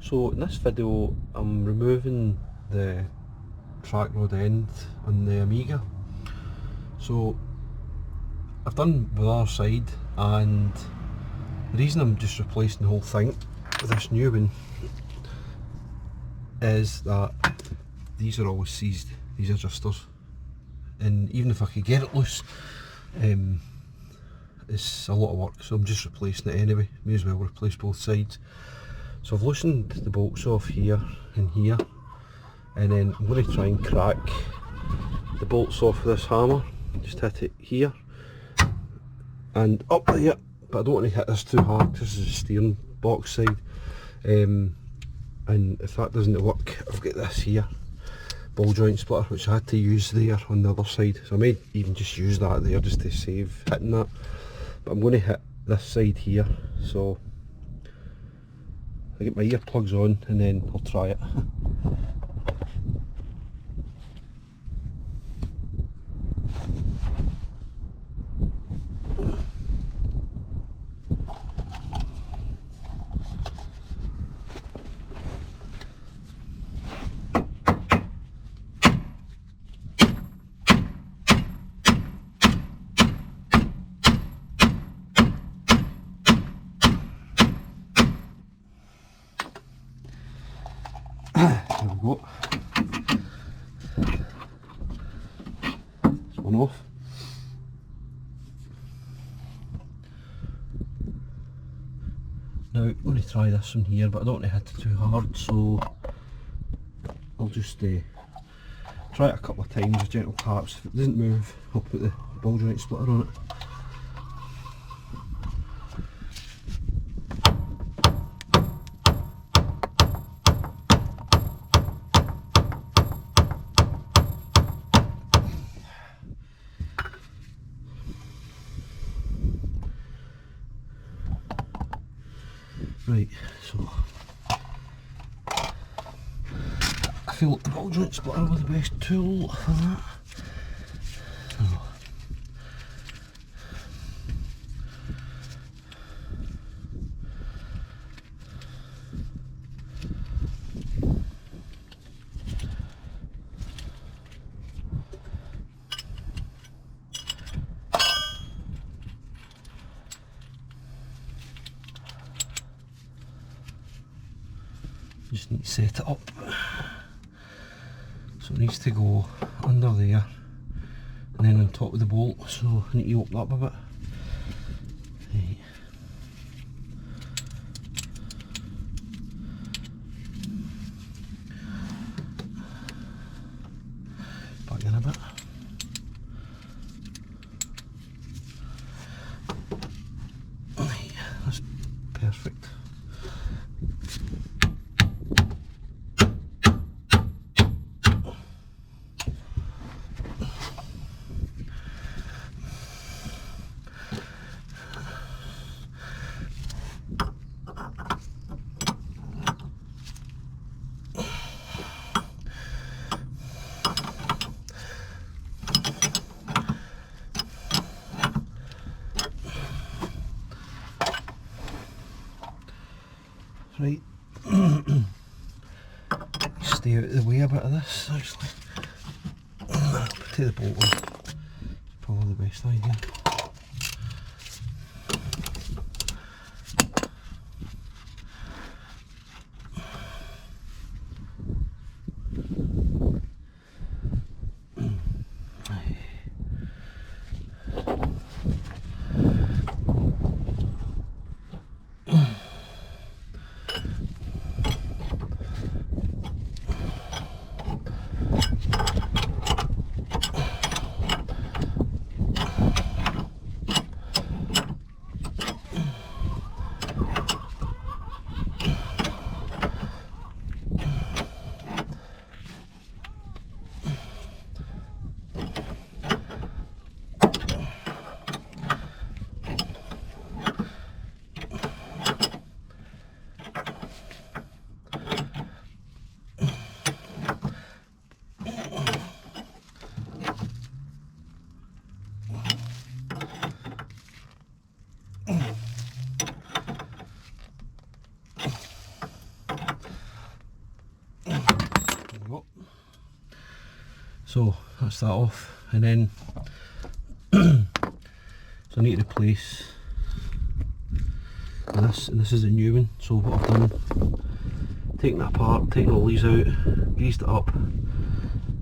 So in this video I'm removing the track rod end on the Amiga. So I've done the other side, and the reason I'm just replacing the whole thing with this new one is that these are always seized, these adjusters, and even if I could get it loose, it's a lot of work, so I'm just replacing it anyway. May as well replace both sides. So I've loosened the bolts off here and here, and then I'm going to try and crack the bolts off with this hammer. Just hit it here and up there, but I don't want to hit this too hard. This is the steering box side, and if that doesn't work, I've got this here ball joint splitter, which I had to use there on the other side, so I may even just use that there just to save hitting that. But I'm going to hit this side here, so I get my earplugs on and then I'll try it. There we go. This one off. Now I'm going to try this one here, but I don't want to hit it too hard, so I'll just try it a couple of times with gentle taps. If it doesn't move, I'll put the ball joint splitter on it. Right, so I feel like the ball joint splitter was the best tool for that. So just need to set it up. So it needs to go under there and then on top of the bolt, so I need to open up a bit. Right. Back in a bit. Right, that's perfect. Right, stay out of the way a bit of this actually. Take the bolt off, probably the best idea. So that's that off, and then so I need to replace this, and this is a new one. So what I've done, taken it apart, taken all these out, greased it up,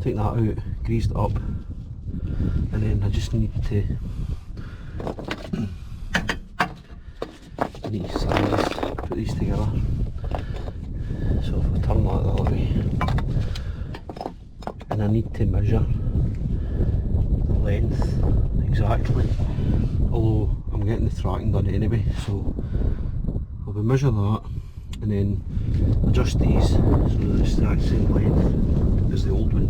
taken that out, greased it up, and then I just need to put these together. So if I turn that the other way, and I need to measure the length exactly, although I'm getting the tracking done anyway, so I'll be measure that and then adjust these so that it's the exact same length as the old one.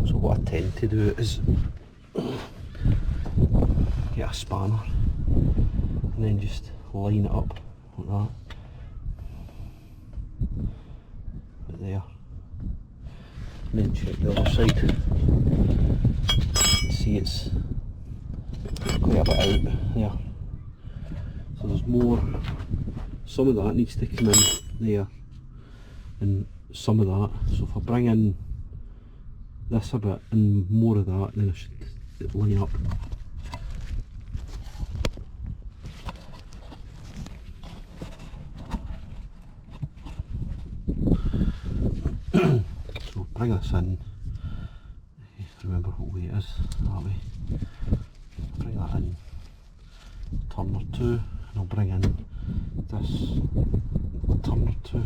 So what I tend to do is get a spanner and then just line it up like that, right there, and then check the other side. See, it's quite a bit out there, so there's more. Some of that needs to come in there and some of that, so if I bring in this a bit and more of that, then I should line up. So bring this in, remember what way it is, that way. Bring that in, turn or two, and I'll bring in this turn or two.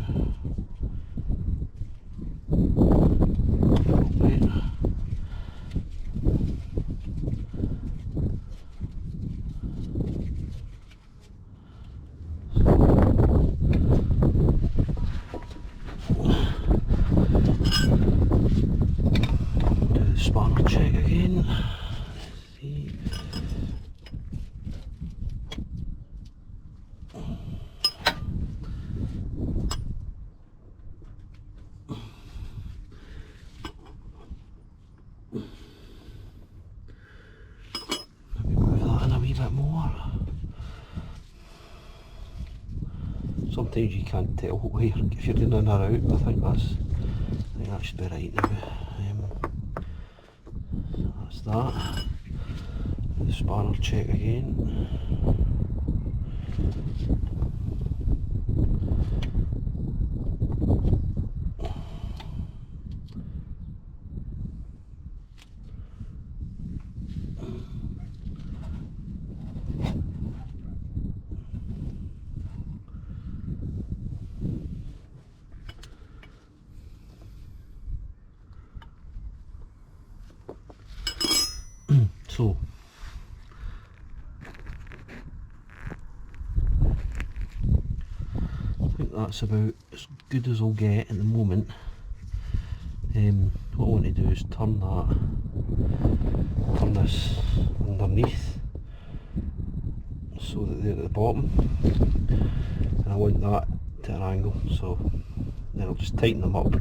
Right. Do the spanner check again. Let's see. Bit more. Sometimes you can't tell if you're going in or out. I think that should be right now. That's that. The spanner check again. So I think that's about as good as I'll get at the moment. What I want to do is turn this underneath so that they're at the bottom, and I want that to an angle, so then I'll just tighten them up.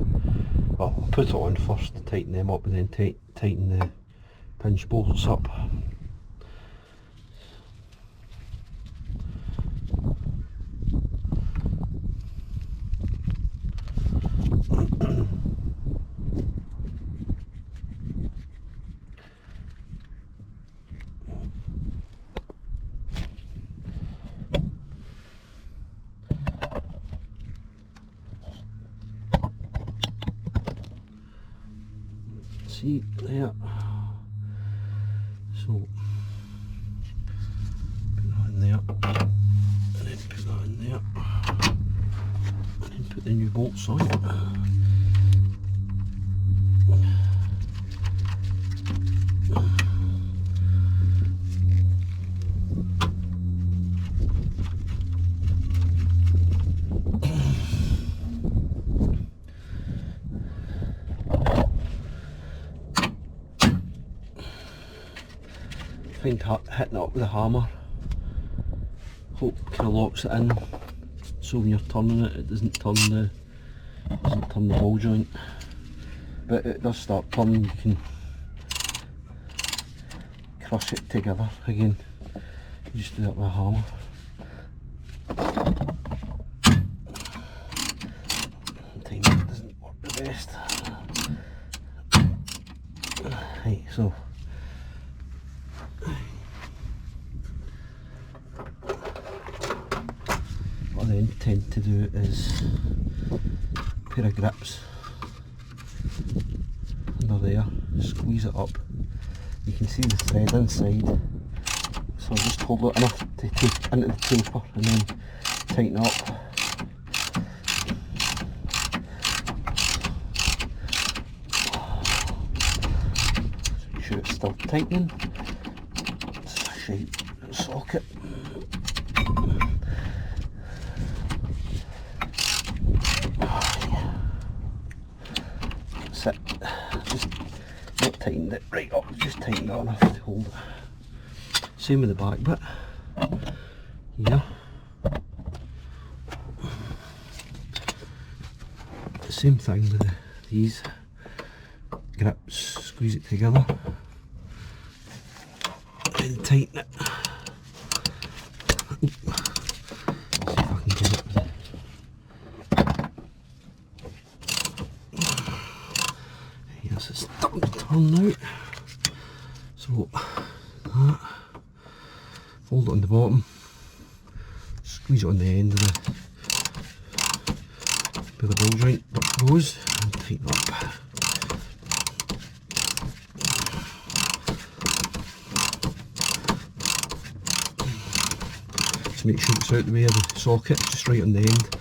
Well, I'll put it on first to tighten them up, and then tighten the pinch bolts up. See there. So put that in there, and then put that in there, and then put the new bolts on. Find hitting it up with a hammer, hope kind of locks it in, so when you're turning it, it doesn't turn the ball joint. But it does start turning, you can crush it together again. You just do that with a hammer. Sometimes it doesn't work the best. So what I then tend to do is a pair of grips under there, squeeze it up. You can see the thread inside, so I'll just hold it enough to take into the taper and then tighten it up. Make sure it's still tightening. Shape socket. That's it. Just not tightened it right up, just tightened it enough to hold it. Same with the back bit. Yeah. Same thing with these grips, squeeze it together and tighten it. See if I can get it. Yes, it's starting to turn now. So that, fold it on the bottom, squeeze it on the end of where the ball joint goes and tighten up. Just make sure it's out the way of the socket, just right on the end.